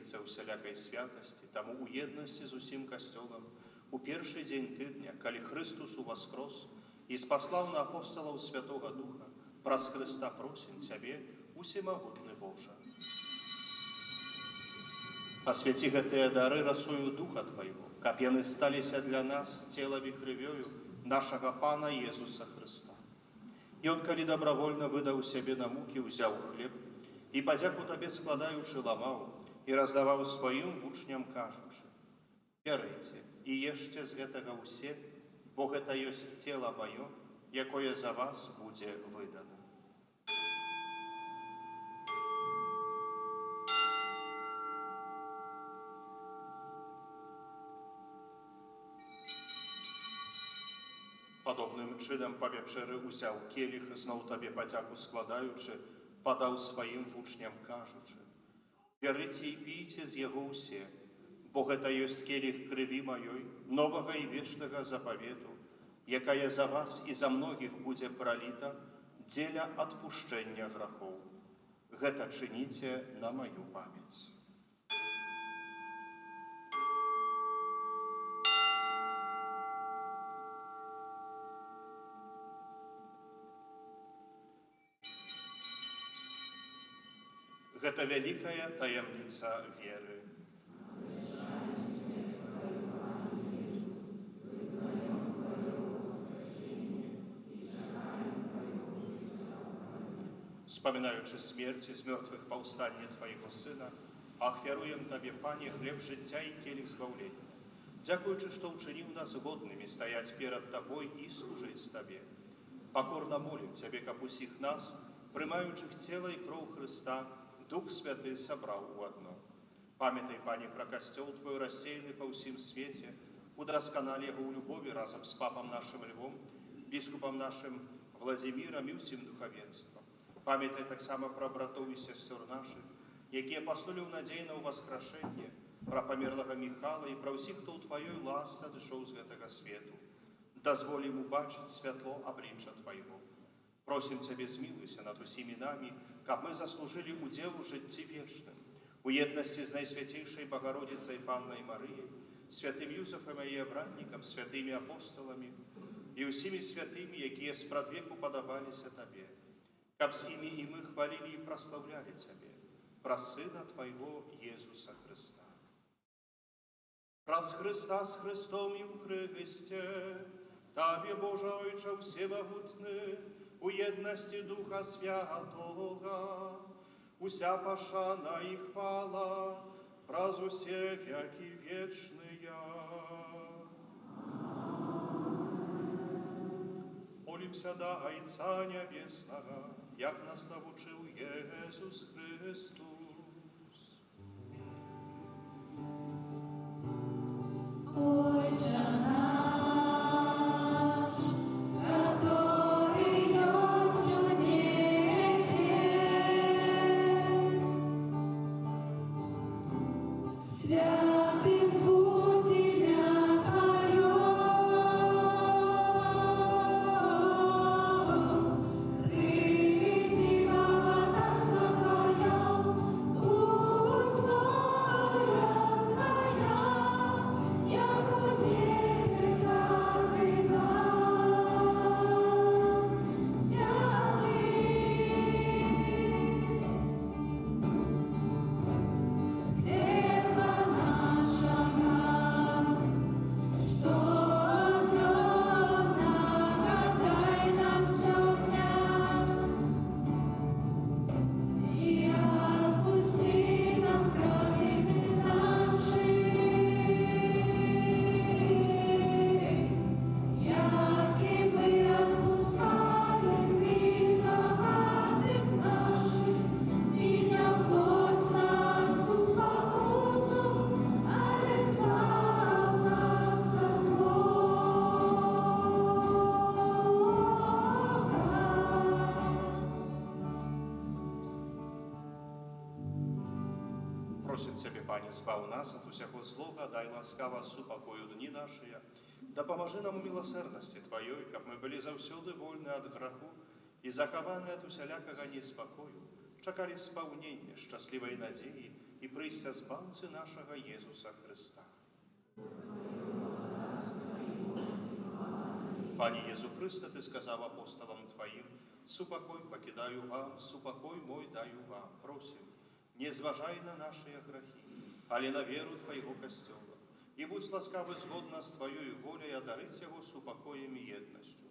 стаіцца ўсялякай святасці, таму у еднасці з усім касцёлам у першы дзень тыдня, калі Христус уваскрос і спаслаў на апосталаў Святога Духа, праз Христа просім Цябе, усемагутны Божа. Асвяці гэтыя дары расою Духа Твайго, каб яны сталіся для нас целам і крывёю нашага Пана Езуса Христа. Ён, калі добравольна выдаў сябе на мукі, узяў хлеб і, падзяку Табе складаючы, ламаў і раздаваў сваім вучням, кажучы: «Бярыце і ешце з гэтага ўсе, бо гэта ёсць цела маё, якое за вас будзе выдана». Падобным чынам па вячэры ўзяў келіх, зноў Табе падзяку складаючы, падаў сваім вучням, кажучы: «Бярыце і пійце з яго ўсе, бо гэта ёсць келіх крыві маёй, новага і вечнага запавету, якая за вас і за многіх будзе праліта дзеля адпушчэння грахоў. Гэта чыніце на маю памяць». Гэта вялікая таямніца веры. Вспоминаючи смерць і з мёртвых паўстанне Твайго Сына, ахвяруем Табе, Пане, хлеб жыцця і келіх збаўлення. Дзякуючы, што ўчыніў нас годнымі стаяць перад Табой і служыць Табе. Пакорна молім Цябе, каб усіх нас, прымаючых цела і кроў Христа, Дух Святы сабраў у адно. Памятай, Пане, пра касцёл Твой рассеяны па ўсім свеце, удасканалі яго ў любові разам з папам нашым Львом, біскупам нашым Владзімірам і ўсім духавенствам. Памятай таксама пра братоў і сясцёр нашых, якія паснулі ў надзеі на ўваскрашэнне, пра памерлага Міхала і пра ўсіх, хто ў Тваёй ласцы адышоў з гэтага свету. Дазволі ім убачыць святло аблічча Твайго. Просім Цябе, змілуйся над усімі намі, каб мы заслужылі удзел у жыцці вечным, у еднасці з Найсвяцейшай Багародзіцай Паннай Марыяй, святым Юзафам і абраннікам, святымі апосталамі і ўсімі святымі, якія спрадвеку падабаліся Табе, каб з імі і мы хвалілі і праслаўлялі Цябе, праз Сына Твайго Езуса Христа. Праз Христа з Христом і ў Христе, Табе, Божа Ойча всемогутны, у еднасці Духа Святого, уся пашана і хвала праз усе векі вечныя. Молімся да Айца Нябеснага, як нас навучыў Езус Христос. Ойче наш, святым будь ім'я Твоє, прийди богатство Твоє, будь воля Твоя, як у небі, так і на землі. Просім Цябе, Пане, збаў нас ад усяго злога, дай ласкава супакою дні нашыя, дапамажы нам у міласэрнасці Тваёй, каб мы былі заўсёды вольны ад граху і захаваны ад усялякага неспакою, чакалі спаўнення шчаслівай надзеі і и прыся збавцы нашага Езуса Христа. Пане Езу Христе, Ты сказав апостолам Твоим: «Супокой покидаю вам, супокой мой даю вам». Просим, не зважай на наши грехи, але на веру Твоего Костела, и будь ласкавы згодно с Твоею волей одарить его супокоем и едностью,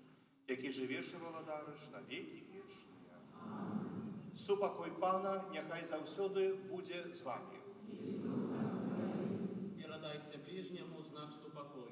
яки живеш и володариш на веки вечные. Супокой Пана нехай завсёды буде з вами. Передайте ближнему знак супокою.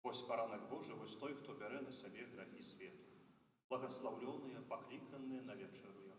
Ось поранок Божий, ось той, хто бере на себе грехи світу. Благословленные, покликанные на вечеру Його.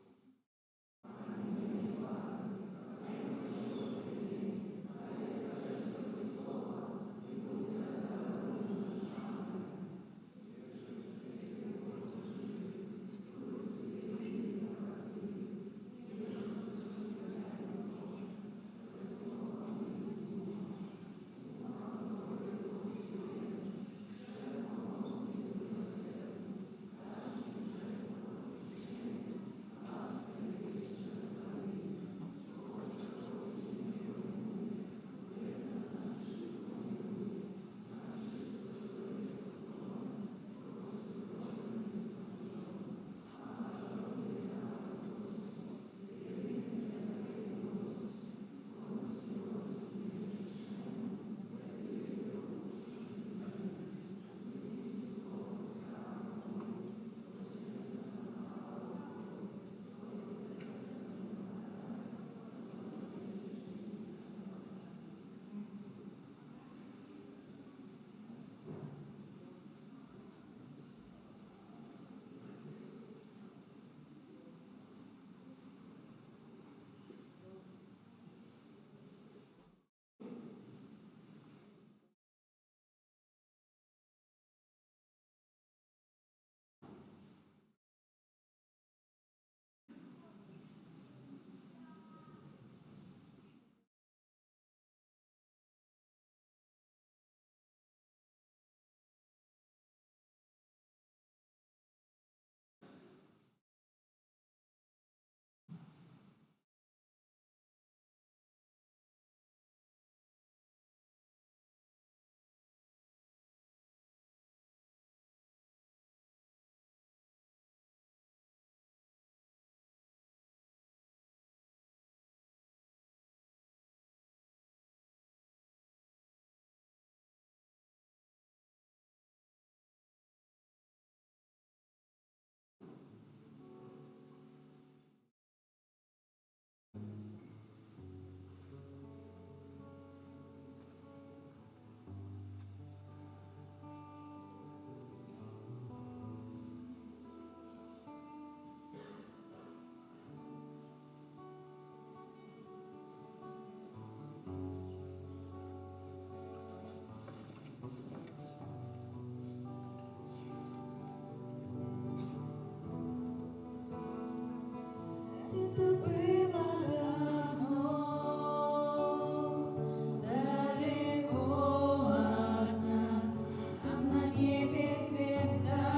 Далеко от нас, там на небе звезда.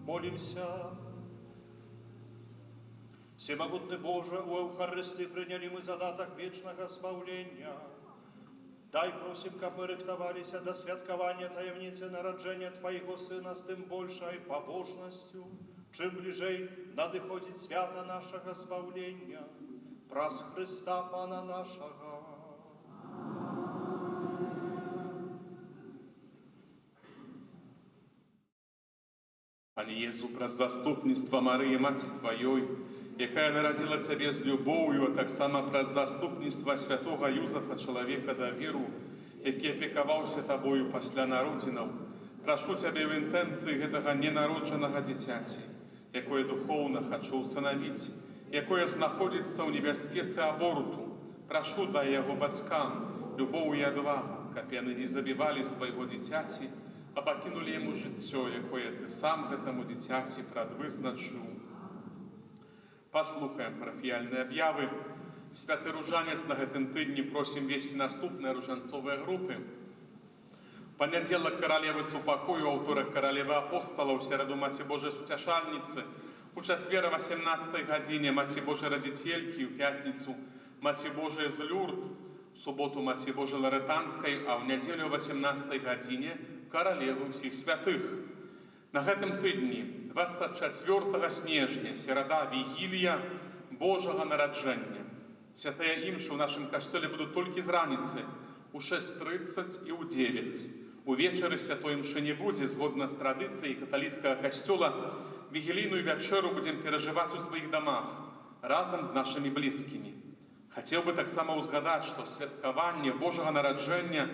Молимся. Всемогутный Боже, у Евхаристии приняли мы задаток вечного збавления. Дай, просим, как мы рыхтовались до святкования таємницы народжения Твоего Сына с тем большей побожностью, чем ближей надыходит свято нашего збавления, праз Христа Пана нашего. Пане Єзу, праз заступніцтва Марії, Маці Твоєї, яка народила Тебе з любов'ю, а так само праз заступніцтва святого Юзефа, чоловіка до віру, який опікувався Тобою після народзінів, прошу Тебе в інтенції гэтага ненародженого дитяті, якое духовно хочу усыновить, якое знаходиться у небяспецы аборту, прошу, дай яго бацькам любовь і адвагу, каб яны не забівалі свайго дитяті, а пакінулі яму жыццё, якое Ты сам гэтаму дзіцяці прадвызначыў. Паслухаем парафіяльныя аб'явы. Святы ружанец на гэтым тыдні просім весці наступныя ружанцовыя групы. Панядзелак каралевы супакою, аўторак каралевы апостала, ў сераду Маці Божай Суцяшальніцы, у чацвер о 18 гадзіне Маці Божай Радзіцелькі, у пятніцу Маці Божай з Люрд, у суботу Маці Божай Ларэтанскай, а ў нядзелю о 18 гадзіне каралевы ўсіх святых. На гэтым тыдні, 24 снежня, серада, вігілія Божага нараджэння. Святыя імшы ў нашым касцёле будуць толькі з раніцы, у 6:30 і ў 9. Увечары святой імшы не будзе, згодна з традыцыяй каталіцкага касцёла. Вігілійную вячэру будзем перажываць у сваіх дамах, разам з нашымі блізкімі. Хацеў бы таксама ўзгадаць, што святкаванне Божага нараджэння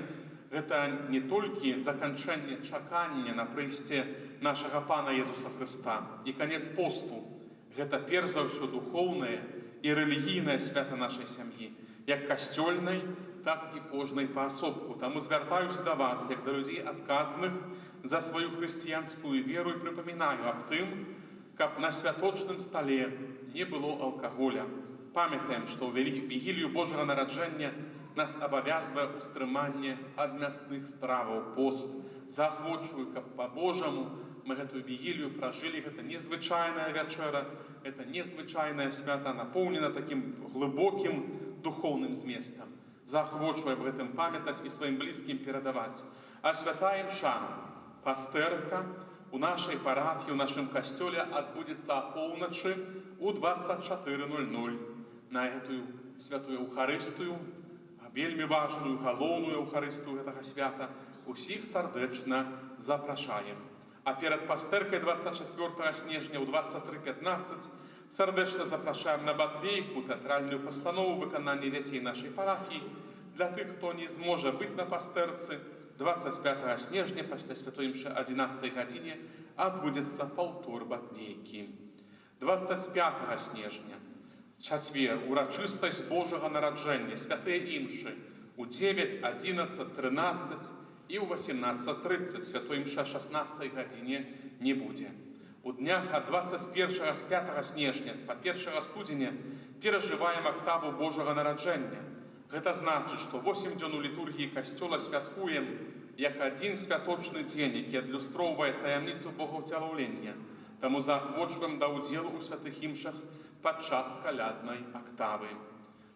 гэта не толькі заканчэнне чакання на прыйсце нашага Пана Езуса Хрыста і канец посту. Гэта перш за ўсё духоўнае і рэлігійнае свята нашай сям'і, як касцёльнай, так і кожнай паасобку. Таму звяртаюся да вас, як да людзей адказных за сваю хрысціянскую веру, і прыпамінаю аб тым, каб на святочным стале не было алкаголя. Памятаем, што ў вігілію Божага нараджэння нас абавязвае ўстрыманне ад мясных страваў, пост. Заахвочваю, каб па-божаму мы гэтую вігілію пражылі. Гэта незвычайная вячэра, гэта незвычайнае свята, напоўнена такім глыбокім духоўным зместам. Заахвочваю аб гэтым памятаць і сваім блізкім перадаваць. А святая імша, пастэрка, у нашай парафіі, у нашым касцёле адбудзецца апоўначы ў 24:00. На гэтую святую Эўхарыстыю, вельмі важную, галоўную Эўхарыстыю гэтага свята, усіх сардэчна запрашаем. А перад пастэркай 24 снежня ў 23:15 сардэчна запрашаем на батлейку, тэатральную пастанову выканання дзяцей нашай парафіі. Для тых, хто не зможа быць на пастэрцы, 25 снежня пасля святой імшы о 11 гадзіне адбудзецца паўтор батлейкі. 25 снежня, чацвер, урачыстасць Божага нараджэння, святыя імшы у 9, 11, 13 і ў 18:30, святой імшы о 16 гадзіне не будзе. У днях ад 21 з 5 снежня па 1 студзеня перажываем актаву Божага нараджэння. Гэта значыць, што 8 дзён у літургіі касцёла святкуем як адзін святочны дзень, які адлюстроўвае таямніцу Богаўцялаўлення. Таму заахвочваем да ўдзелу ў святых імшах падчас каляднай актавы.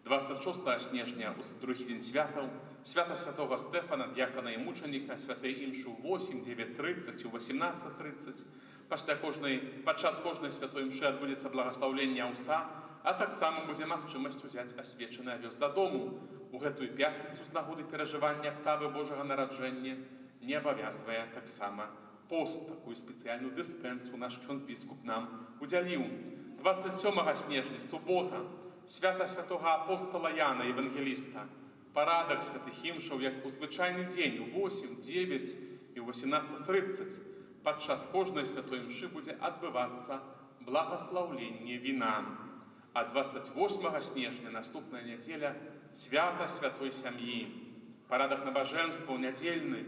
26 снежня, у другі дзень святаў, свята святого Стэфана, д'якана і мучаніка, святыя імшы ў 8, 9:30, у 18:30. Падчас кожнай святой імшы адбудзецца благаслаўленне аўса, а таксама будзе магчымасць узяць асвечаны авёс дадому. У гэтую пятніцу з нагоды перажывання актавы Божага нараджэння не абавязвае таксама пост. Такую спецыяльную дыспенсу наш ксёндз-біскуп нам удзяліў. 27 снежня, субота, свята святога апостола Яна, евангеліста. Парадак святых імшаў, як у звычайны дзень, у 8, 9 і ў 18:30. Падчас кожнай святой імшы будзе адбывацца благаслаўленне віна. А 28 снежня, наступная нядзеля, свята святой сям'і. Парадак набажэнстваў нядзельны.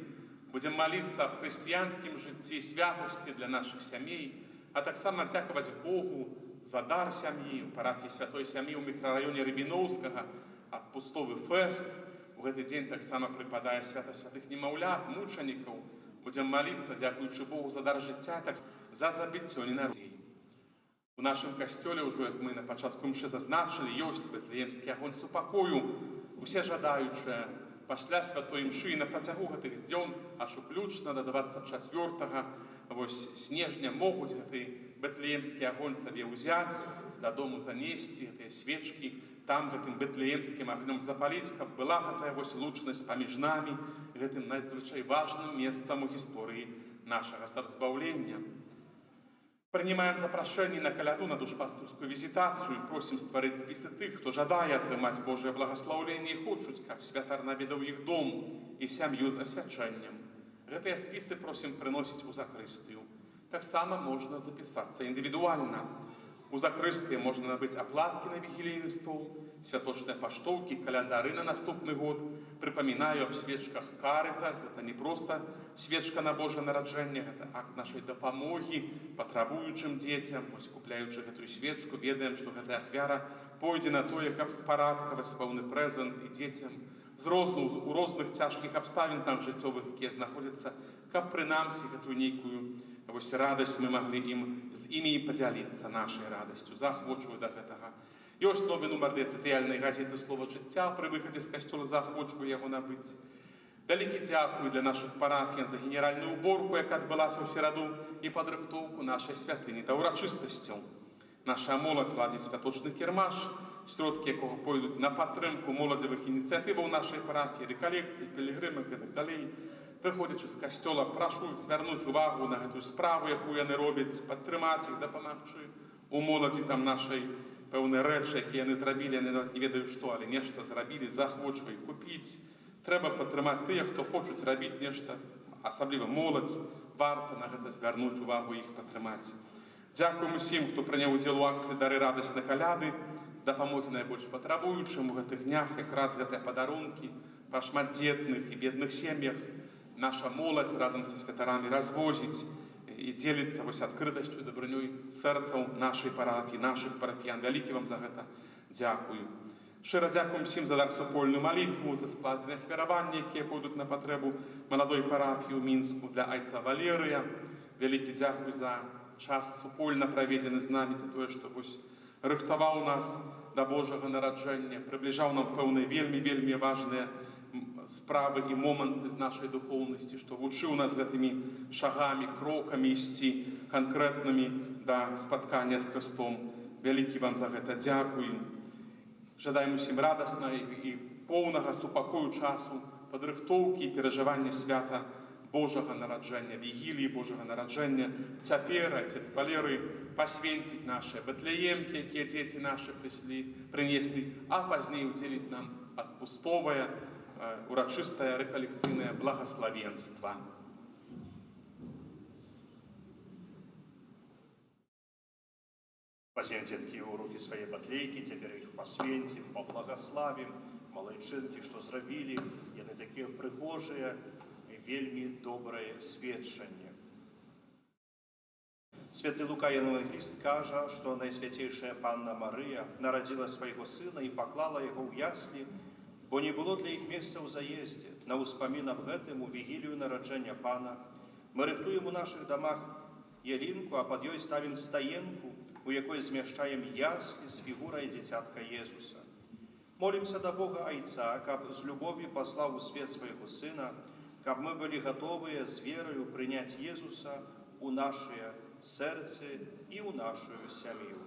Будзем маліцца аб хрысціянскім жыцці і святасці для нашых сямей, а таксама дзякаваць Богу за дар сям'і. У парафіі святой сям'і ў мікрараёне Рыбіноўскага адпустовы фэст. У гэты дзень таксама прыпадае свята святых немаўлят, мучанікаў. Будзем маліцца, дзякуючы Богу за дар жыцця, за забиття ненароджень. У нашым касцёле ўжо, як мы на пачатку мшы зазначылі, ёсць бэтлеемскі агонь супакою. Усе жадаючыя пасля святой мшы на працягу гэтых дзён, аж уключна да 24 снежня могуць гэты бэтлеемскі агонь сабе ўзяць, дадому занесці гэтыя свечкі, там гэтым бэтлеемскім агнём запаліць, каб была гэтая лучнасць паміж намі, гэтым надзвычай важным месцам у гісторыі нашага збаўлення. Прынимаем запрашэнне на каляду на душпастырскую візітацыю і просім стварыць спісы тых, хто жадае атрымаць Божае благаслаўленне і хочуць, каб святар наведаў іх дом і сям'ю з асвячэннем. Гэтыя спісы просім прыносіць у закрыстыю. Таксама можна запісацца індывідуальна. У закрыстыі можна набыць аплаткі на вігілійны стол, святочныя паштоўкі, календары на наступны год. Прыпамінаю аб свечках Карытас. Гэта не проста свечка на Божае нараджэнне, гэта акт нашай дапамогі патрабуючым дзецям. Купляючы гэтую свечку, ведаем, што гэтая ахвяра пойдзе на тое, каб спарадкаваць пэўны прэзент і дзецям у розных цяжкіх абставінах жыццёвых, якія знаходзяцца, каб прынамсі гэтую нейкую радасць мы маглі з імі падзяліцца нашай радасцю. Заахвочваю да гэтага. Ёсць новы нумар дыяцэзіяльнай газеты «Слова жыцця», пры выхадзе з касцёла заахвочваю яго набыць. Вялікі дзякуй для нашых парафіян за генеральную уборку, якая адбылася ў сераду, і падрыхтоўку нашай святыні да ўрачыстасцяў. Наша моладзь ладзіць святочны кірмаш, сродкі якога пойдуць на падтрымку моладзевых ініцыятываў нашай парафіі, рэкалекцый, пілігрымак і так далей. Выходзячы з касцёла, прашу звярнуць увагу на гэтую справу, якую яны робяць, падтрымаць іх, дапамагчы. У моладзі там нашай пэўныя рэчы, якія яны зрабілі, яны нават не ведаюць што, але нешта зрабілі, заахвочваю купіць. Трэба падтрымаць тыя, хто хочуць рабіць нешта, асабліва моладзь, варта на гэта звярнуць увагу і іх падтрымаць. Дзякуем усім, хто прыняў удзел у акцыі «Дары радасць на каляды», дапамогі найбольш патрабуючым у гэтых днях, якраз гэтыя падарункі па шматдзетных і бедных сем'ях. Наша моладзь разам са святарамі развозіць і дзеліцца адкрытасцю, дабрынёй сэрцаў нашай парафіі, нашых парафіян. Вялікі вам за гэта дзякую. Шчыра дзякуем усім за супольную малітву, за складзеныя ахвяраванні, якія пойдуць на патрэбу маладой парафіі ў Мінску для айца Валерыя. Вялікі дзякуй за час супольна праведзены з намі, за тое, што рыхтаваў нас да Божага нараджэння, прыбліжаў нам пэўныя вельмі важныя справы і моманты з нашай духоўнасці, што вучыў нас гэтымі шагамі, крокамі ісці канкрэтнымі да спаткання з Хрыстом. Вялікі вам за гэта дзякуем. Жадаем усім радасна і поўнага супакою часу, падрыхтоўкі і перажывання свята Божага нараджэння, вігіліі Божага нараджэння. Цяпер айцец Валерый пасвенціць нашыя бэтлеемкі, якія дзеці нашы прынеслі, а пазней удзеліць нам адпустовае урачыстае рэкалекцыйнае благаславенства. Возьмем, детки, у руки свои батлейки, теперь их посвентим, поблагославим, малайчынки, что зрабілі, яны такія прыгожыя і вельмі добрае сведчанне. Святы Лука Евангеліст кажа, што Найсвяцейшая Панна Марыя нарадзіла свайго сына і паклала яго ў яслі, бо не было для іх месца ў заездзе. На ўспамін аб гэтым у вігілію нараджэння Пана мы рыхтуем у нашых дамах ялінку, а пад ёй ставім стаенку, у якой змяшчаем яслі з фігурай дзіцятка Езуса. Молімся да Бога Айца, каб з любові паслаў у свет свайго сына, каб мы былі гатовыя з верою прыняць Езуса у нашыя сэрцы і ў нашую сям'ю.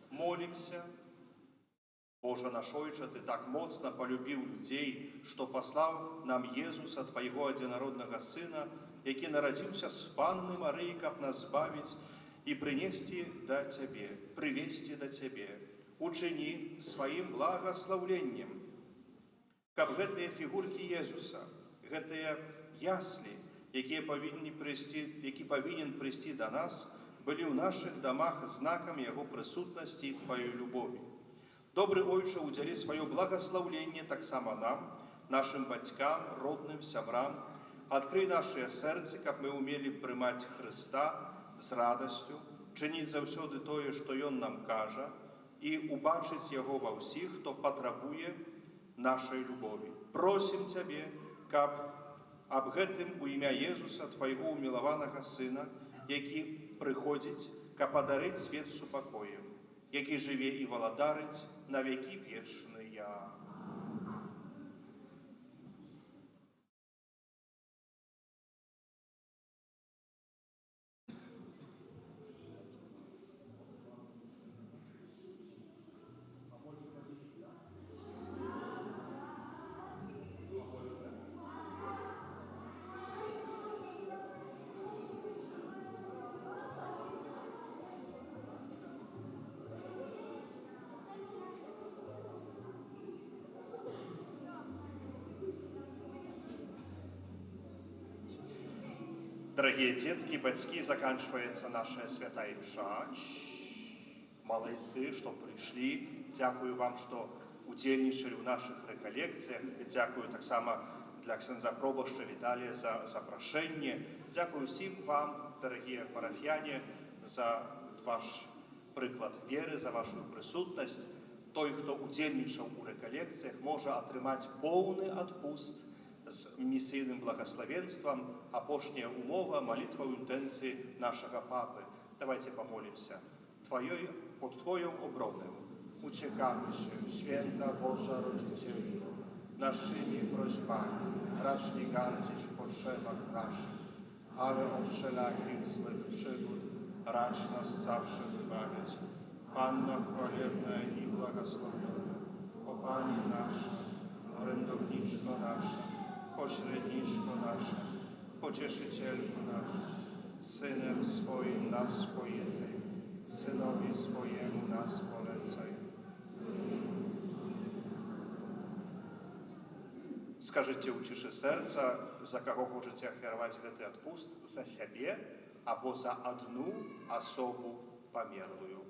Молімся. Божа наш Ойча, Ты так моцна полюбіў людзей, што паслаў нам Езуса, Твайго адзінароднага Сына, які нарадзіўся з Панны Марыі, каб нас збавіць і прывесці да Цябе. Учыні сваім благаслаўленнем, каб гэтыя фігуркі Езуса, гэтыя яслі, які павінен прыйсці да нас, былі ў нашых дамах знакам Яго прысутнасці і Тваёй любові. Добры Ойча, удзялі сваё благаслаўленне таксама нам, нашым бацькам, родным, сябрам. Адкрый нашыя сэрцы, каб мы ўмелі прымаць Хрыста з радасцю, чыніць заўсёды тое, што Ён нам кажа, і убачыць Яго ва ўсіх, хто патрабуе нашай любові. Просім Цябе, каб аб гэтым у імя Езуса, Твайго умілаванага Сына, які прыходзіць, каб падарыць свет супакоем, які жыве і валадарыць на векі вечныя. Дорогие детки, батьки, заканчивается наша святая мша. Молодцы, что пришли. Дякую вам, что удельничали в наших реколлекциях. Дякую так само для ксенза Пробашча Виталия за запрошение. Дякую всем вам, дорогие парафьяне, за ваш приклад веры, за вашу присутность. Той, хто удзельнічаў у рэкалекцыях, можа атрымаць поўны адпуст з місійным благословенством. Апошняя умова, молитва в интенции нашего Папы. Давайте помолимся. Под Твоим оброном uciekamy się, święta Boża Rodzicielu, naszymi prośbami, racz nie gardzić w potrzebach naszych, ale od wszelakich złych przygód racz nas zawsze wybawić. Panno chwalebna i błogosławiona, o Pani nasza, orędowniczko nasza, pośredniczko nasza, pocieszycielko nasza, Synem swoim nas pojednaj, Synowi swojemu nas polecaj. Скажите у ciszy serca, za kogo chcecie kierować ten odpust, za siebie albo za одну особу померлую.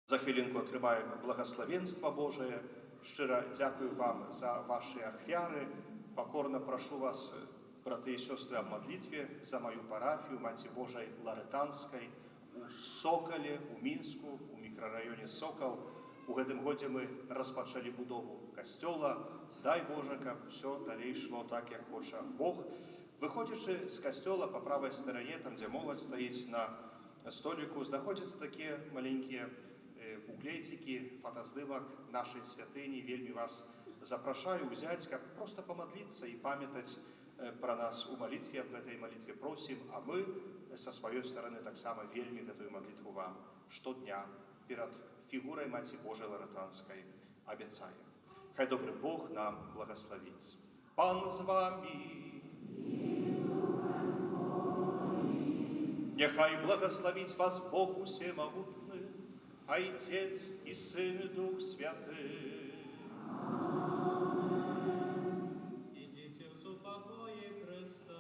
За хвилинку открываем благословенство Божие. Щиро дякую вам за ваши ахвяры. Покорно прошу вас, браты и сестры, в молитве за мою парафию Мати Божией Ларетанской у Соколе, у Мінску, у микрорайоне Сокол. У гэтым годзе мы распачалі будову касцёла. Дай Боже, каб все далей шло так, як хоча Бог. Выходзячы з касцёла по правой стороне, там, где молодь стоит на столику, знаходзяцца такія маленькія буклетики, фотоздымок нашей святыні. Вельмі вас запрашаю взять, как просто помолиться и памятать про нас у молитве, об этой молитве просим, а мы со своей стороны так само вельмі эту молитву вам штодня перед фигурой Мати Божией Ларетанской обещаем. Хай добрый Бог нам благословит. Пан з вами. Нехай благословить вас Бог усемогутный, Отец и Сын и Дух Святый. Идите в супокое Христа.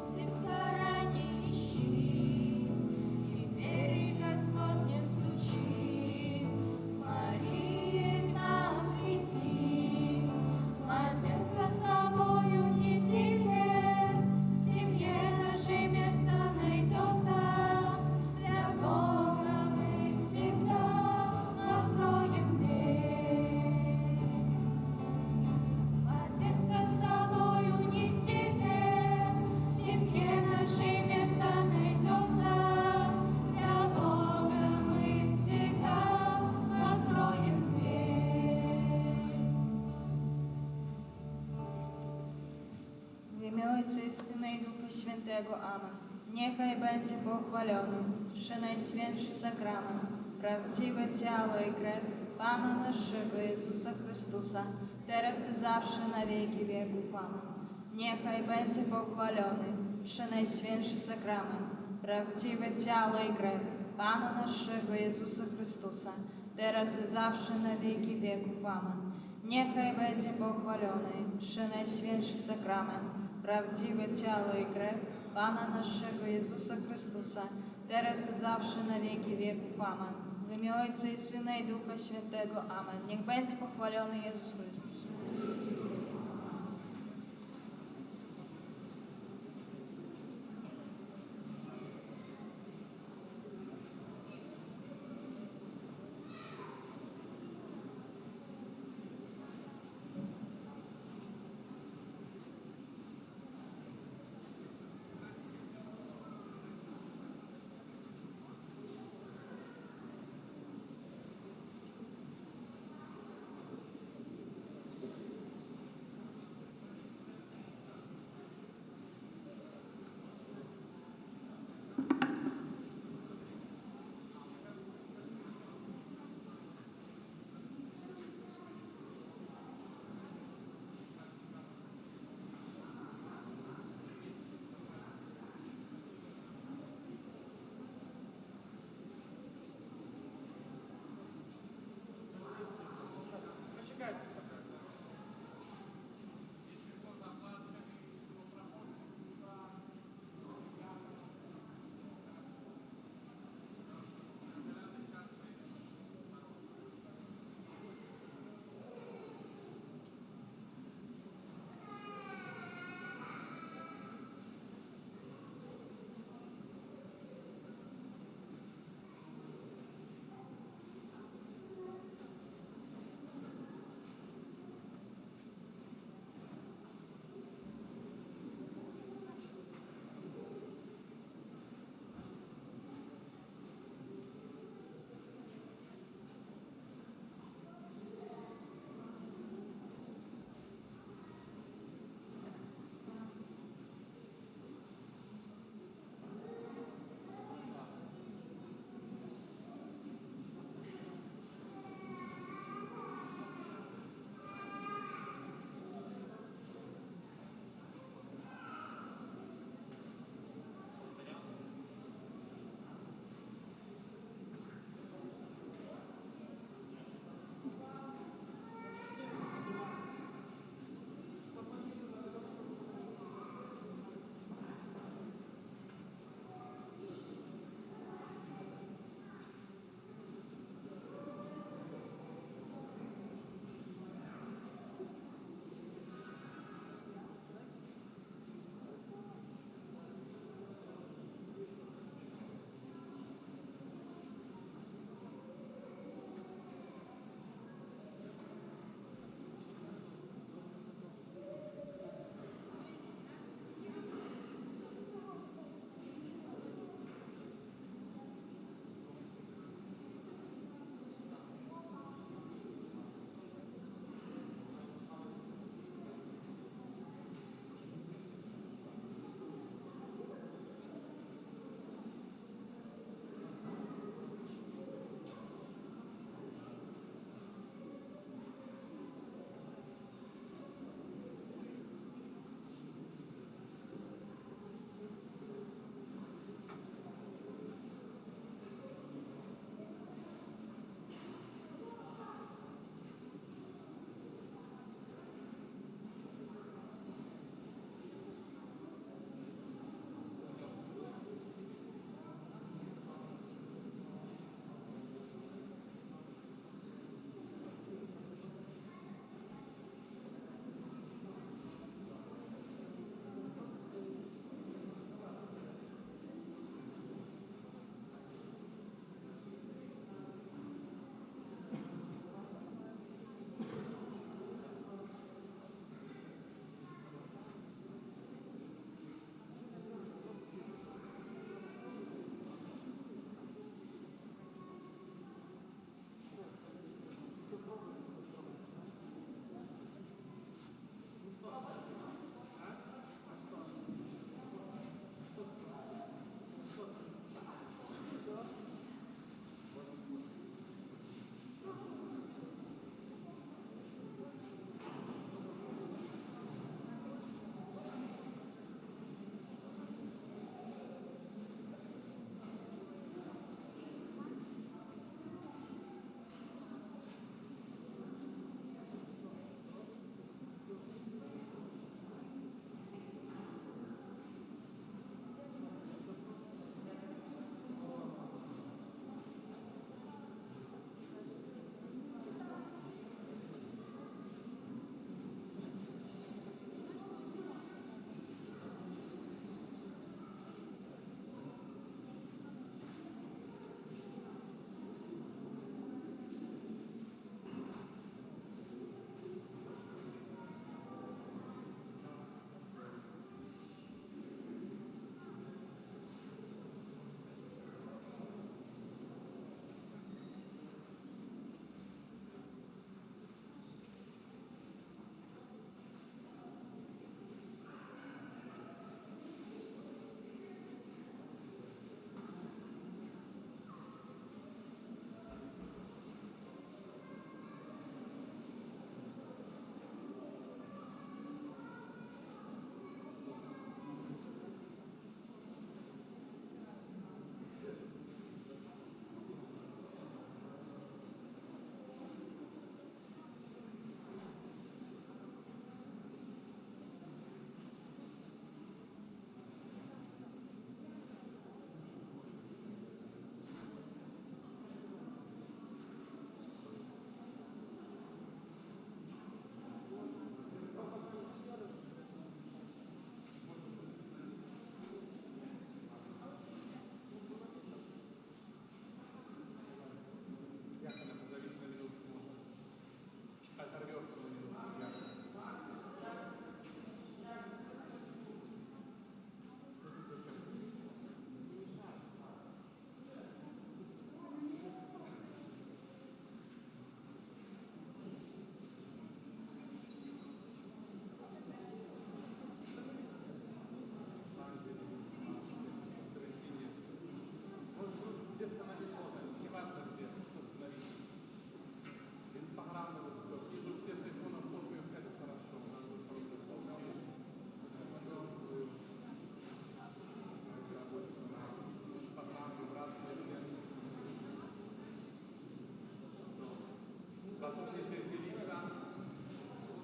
Все в стороне ищи, и двери Господне стучи. С Марией к нам приди, младенца с собою несите. В семье нашей место найдется, для Бога мы всегда откроем дверь. Младенца с собою несите, в семье нашей место найдется, для Бога мы всегда откроем дверь. W imię Ojca i Syna i Ducha Świętego. Amen. Niechaj będzie pochwalony przy Najświętszy Sakrament, prawdziwe ciało i krew Pana naszego Jezusa Chrystusa, teraz i zawsze na wieki wieków. Amen. Niechaj będzie pochwalony przy Najświętszy Sakrament, prawdziwe ciało i krew Pana naszego Jezusa Chrystusa, teraz i zawsze na wieki wieków. Amen. Niechaj będzie pochwalony przy Najświętszy Sakrament, prawdziwe ciało i krew Pana naszego Jezusa Chrystusa, teraz i zawsze na wieki wieków. Amen. W imię Ojca i Syna i Ducha Świętego. Amen. Niech będzie pochwalony Jezus Chrystus.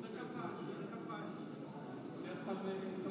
Закопать. Все остальные